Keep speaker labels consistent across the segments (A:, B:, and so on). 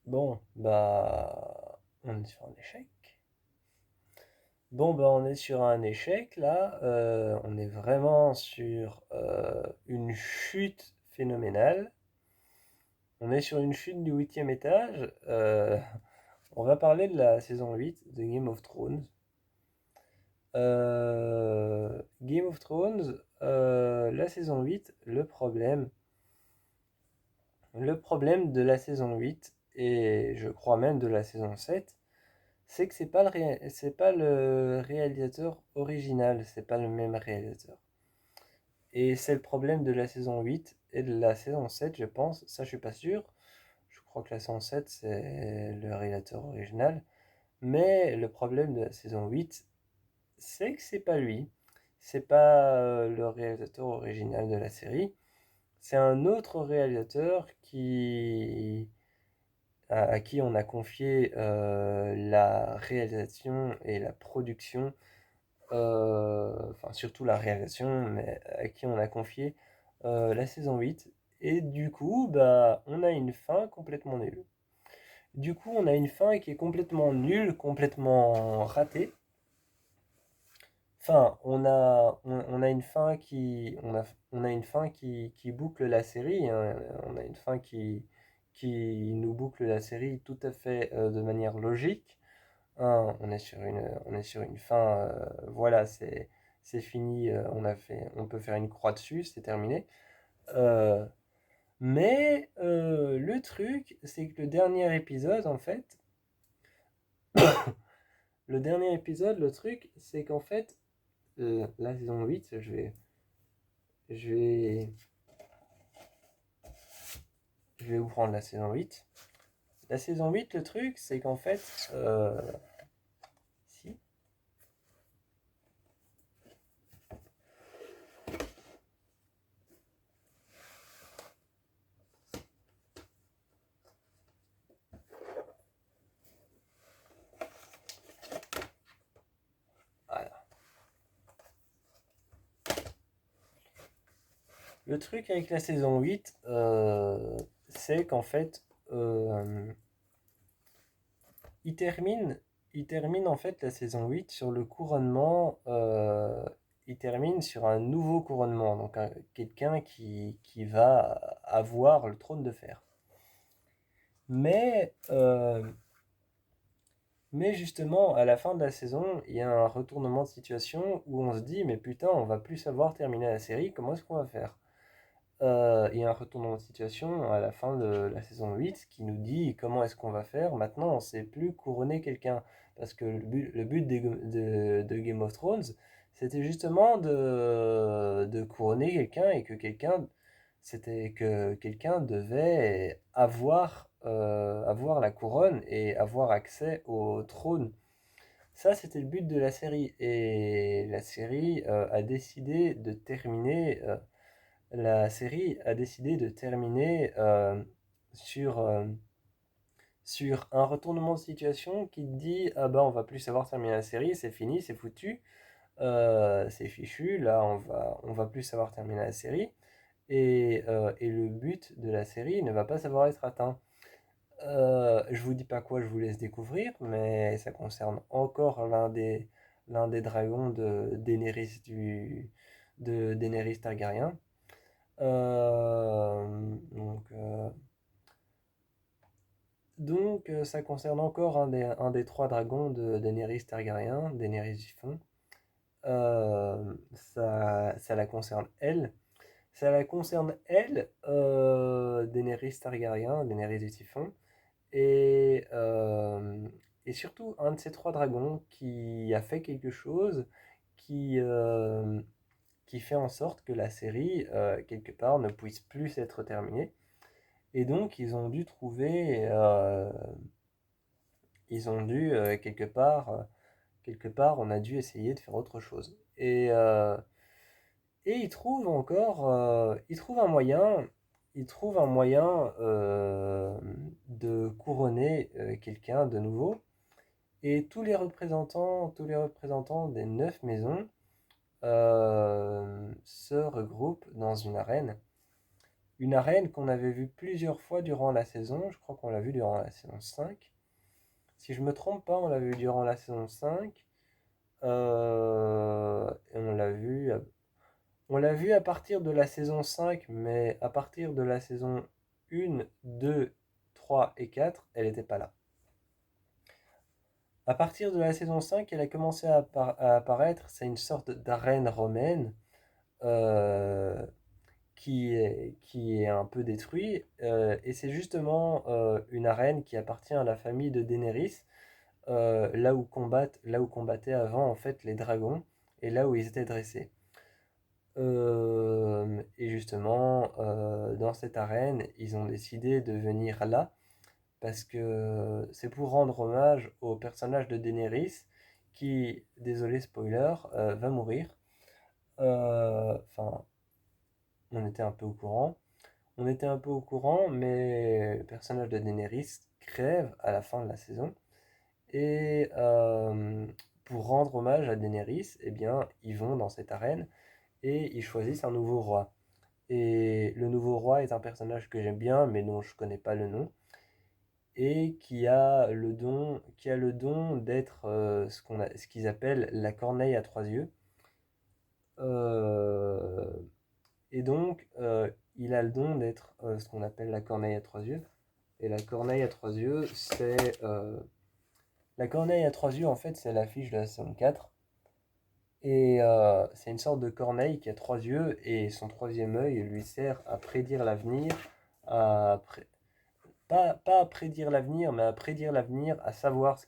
A: Bon, on est sur un échec. Bon, on est sur un échec là. On est vraiment sur une chute phénoménale. On est sur une chute du huitième étage. On va parler de la saison 8 de Game of Thrones. Game of Thrones, la saison 8, le problème de la saison 8, et je crois même de la saison 7, c'est que c'est pas le réalisateur original, c'est pas le même réalisateur. Et c'est le problème de la saison 8 et de la saison 7, je pense. Ça, je suis pas sûr. Je crois que la saison 7, c'est le réalisateur original. Mais le problème de la saison 8, c'est que c'est pas lui. C'est pas le réalisateur original de la série. C'est un autre réalisateur à qui on a confié la réalisation et la production, enfin surtout la réalisation, mais à qui on a confié la saison 8. Et du coup, on a une fin complètement nulle. Du coup, on a une fin qui est complètement nulle, complètement ratée. Enfin, on a une fin on a une fin qui boucle la série, hein. On a une fin qui nous boucle la série tout à fait de manière logique. Hein. On est sur une fin, voilà, c'est fini, on peut faire une croix dessus, c'est terminé. Euh, mais le truc, c'est que le truc, c'est qu'en fait, la saison 8, je vais, je vais vous prendre la saison 8. La saison 8, le truc, c'est qu'en fait, si, voilà. Le truc avec la saison 8, c'est qu'en fait, euh, il termine, il termine en fait la saison 8 sur le couronnement, il termine sur un nouveau couronnement, donc quelqu'un qui va avoir le trône de fer. Mais, euh, mais justement, à la fin de la saison, il y a un retournement de situation où on se dit, mais putain, on va plus savoir terminer la série, comment est-ce qu'on va faire? Il y a un retournement de situation à la fin de la saison 8 qui nous dit comment est-ce qu'on va faire. Maintenant, on ne sait plus couronner quelqu'un. Parce que le but de Game of Thrones, c'était justement de couronner quelqu'un et c'était que quelqu'un devait avoir la couronne et avoir accès au trône. Ça, c'était le but de la série. Et la série a décidé de terminer. La série a décidé de terminer sur, euh, sur un retournement de situation qui dit ah on va plus savoir terminer la série, c'est fini, c'est foutu, c'est fichu, là on va plus savoir terminer la série et le but de la série ne va pas savoir être atteint. Je vous dis pas quoi, je vous laisse découvrir, mais ça concerne encore l'un des dragons de Daenerys Targaryen. Donc, ça concerne encore un des trois dragons de Daenerys Targaryen, Daenerys Typhon. Ça la concerne elle. Ça la concerne elle, Daenerys Targaryen, Daenerys du Typhon. Et, euh, et surtout un de ces trois dragons qui a fait quelque chose qui, euh, qui fait en sorte que la série, quelque part, ne puisse plus être terminée. Et donc, ils ont dû quelque part, on a dû essayer de faire autre chose. Et ils trouvent un moyen, de couronner quelqu'un de nouveau. Et tous les représentants des 9 maisons se regroupent dans une arène. une arène qu'on avait vue plusieurs fois durant la saison. Je crois qu'on l'a vue durant la saison 5. Si je me trompe pas, on l'a vue durant la saison 5. Et on l'a vu à partir de la saison 5, mais à partir de la saison 1, 2, 3 et 4, elle n'était pas là. À partir de la saison 5, elle a commencé à apparaître. C'est une sorte d'arène romaine euh, qui est un peu détruite. Et c'est justement une arène qui appartient à la famille de Daenerys, là où combattaient avant en fait les dragons et là où ils étaient dressés. Et justement, dans cette arène, ils ont décidé de venir là parce que c'est pour rendre hommage au personnage de Daenerys qui, désolé spoiler, va mourir. Enfin, on était un peu au courant. On était un peu au courant, mais le personnage de Daenerys crève à la fin de la saison. Et pour rendre hommage à Daenerys, eh bien, ils vont dans cette arène et ils choisissent un nouveau roi. Et le nouveau roi est un personnage que j'aime bien, mais dont je connais pas le nom, et qui a le don d'être ce qu'ils appellent la corneille à trois yeux. Euh, et donc, il a le don d'être ce qu'on appelle la corneille à trois yeux. Et la corneille à trois yeux, la corneille à trois yeux, en fait, c'est l'affiche de la saison 4. Et c'est une sorte de corneille qui a trois yeux, et son troisième œil lui sert à prédire l'avenir, à pré- pas à prédire l'avenir, mais à prédire l'avenir, à savoir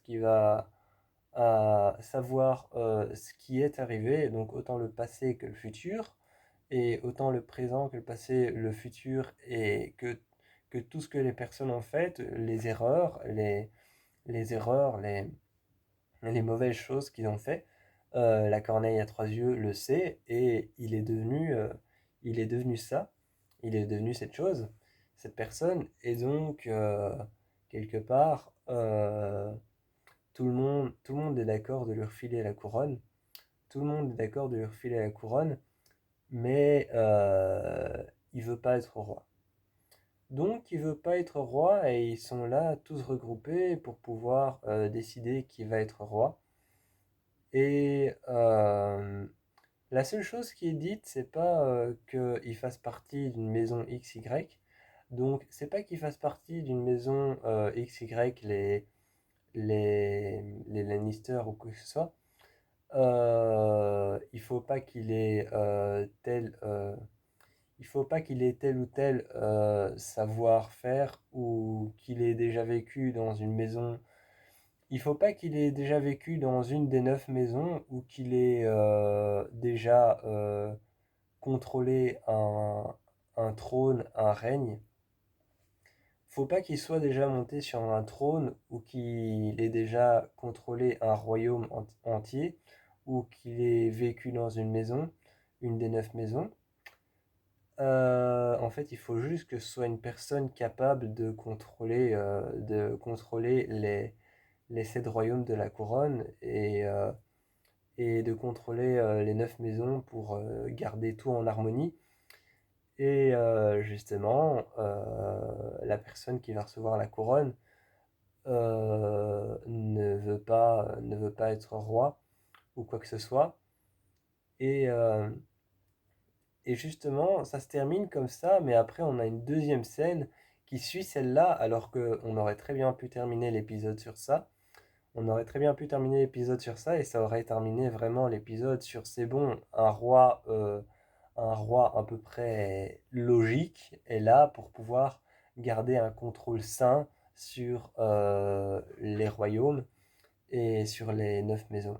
A: à savoir ce qui est arrivé, donc autant le passé que le futur, et autant le présent que le passé, le futur, et que tout ce que les personnes ont fait, les erreurs, les mauvaises choses qu'ils ont fait. La corneille à trois yeux le sait et il est devenu ça, il est devenu cette chose, cette personne, et donc quelque part tout le monde est d'accord de lui refiler la couronne, tout le monde est d'accord de lui refiler la couronne, mais il veut pas être roi. Donc il veut pas être roi et ils sont là tous regroupés pour pouvoir décider qui va être roi. Et la seule chose qui est dite, c'est pas qu'il fasse partie d'une maison XY. Donc, c'est pas qu'il fasse partie d'une maison XY, les Lannister ou quoi que ce soit. Il faut pas qu'il ait il faut pas qu'il ait tel ou tel savoir-faire ou qu'il ait déjà vécu dans une maison. Il faut pas qu'il ait déjà vécu dans une des 9 maisons ou qu'il ait déjà contrôlé un trône, un règne. Faut pas qu'il soit déjà monté sur un trône ou qu'il ait déjà contrôlé un royaume entier ou qu'il ait vécu dans une maison, une des 9 maisons. En fait, il faut juste que ce soit une personne capable de contrôler les 7 royaumes de la couronne et de contrôler les 9 maisons pour garder tout en harmonie. Et justement, la personne qui va recevoir la couronne ne veut pas être roi ou quoi que ce soit. Et, euh, et justement, ça se termine comme ça, mais après on a une deuxième scène qui suit celle-là, alors qu'on aurait très bien pu terminer l'épisode sur ça. On aurait très bien pu terminer l'épisode sur ça et ça aurait terminé vraiment l'épisode sur c'est bon, un roi à peu près logique est là pour pouvoir garder un contrôle sain sur les royaumes et sur les 9 maisons.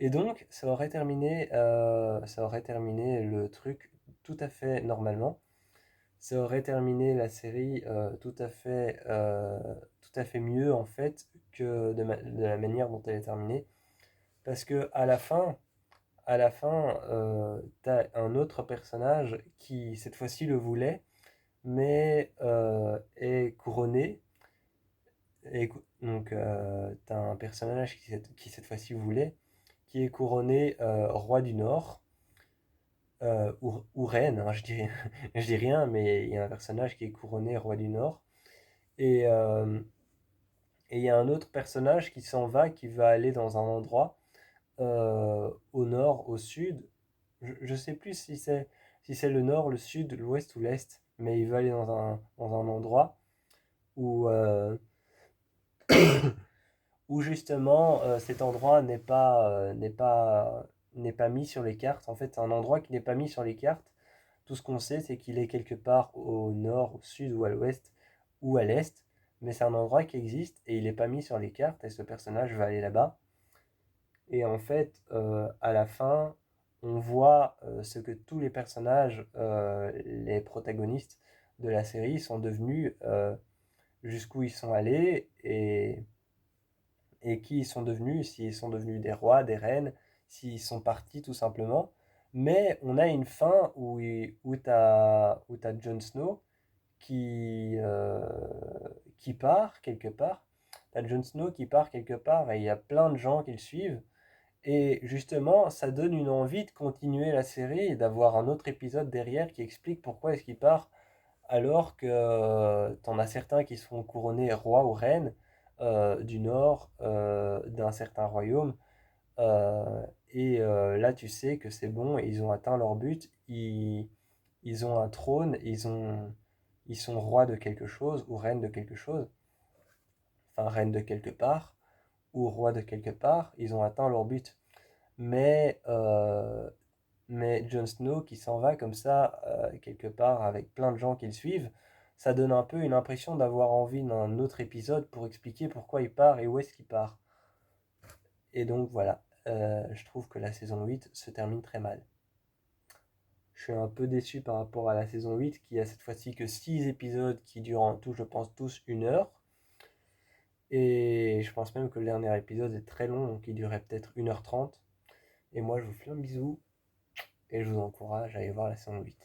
A: Et donc ça aurait terminé le truc tout à fait normalement. Ça aurait terminé la série tout à fait mieux en fait que de la manière dont elle est terminée. Parce que à la fin, t'as un autre personnage qui cette fois-ci le voulait, mais est couronné. Donc t'as un personnage qui cette fois-ci voulait, qui est couronné roi du Nord. ou reine, hein, je dis, je dis rien, mais il y a un personnage qui est couronné roi du Nord. Et et il y a un autre personnage qui s'en va, qui va aller dans un endroit au nord, au sud. Je sais plus si c'est le nord, le sud, l'ouest ou l'est, mais il va aller dans un endroit où, où justement cet endroit n'est pas mis sur les cartes. En fait, c'est un endroit qui n'est pas mis sur les cartes. Tout ce qu'on sait, c'est qu'il est quelque part au nord, au sud ou à l'ouest ou à l'est, mais c'est un endroit qui existe et il n'est pas mis sur les cartes et ce personnage va aller là-bas. Et en fait, à la fin, on voit ce que tous les personnages, les protagonistes de la série sont devenus, jusqu'où ils sont allés et qui ils sont devenus, s'ils sont devenus des rois, des reines, s'ils sont partis tout simplement. Mais on a une fin où t'as Jon Snow qui part quelque part. T'as Jon Snow qui part quelque part et il y a plein de gens qui le suivent. Et justement, ça donne une envie de continuer la série et d'avoir un autre épisode derrière qui explique pourquoi est-ce qu'il part alors que t'en as certains qui se font couronner roi ou reine du nord d'un certain royaume. Là, tu sais que c'est bon, ils ont atteint leur but, ils ont un trône, ils sont rois de quelque chose ou reine de quelque chose, enfin reine de quelque part ou roi de quelque part, ils ont atteint leur but. Mais, euh, mais Jon Snow qui s'en va comme ça, quelque part, avec plein de gens qui le suivent, ça donne un peu une impression d'avoir envie d'un autre épisode pour expliquer pourquoi il part et où est-ce qu'il part. Et donc voilà, je trouve que la saison 8 se termine très mal. Je suis un peu déçu par rapport à la saison 8 qui a cette fois-ci que 6 épisodes qui durent en tout, je pense, tous 1 heure. Et je pense même que le dernier épisode est très long, donc il durait peut-être 1h30. Et moi, je vous fais un bisou et je vous encourage à aller voir la saison 8.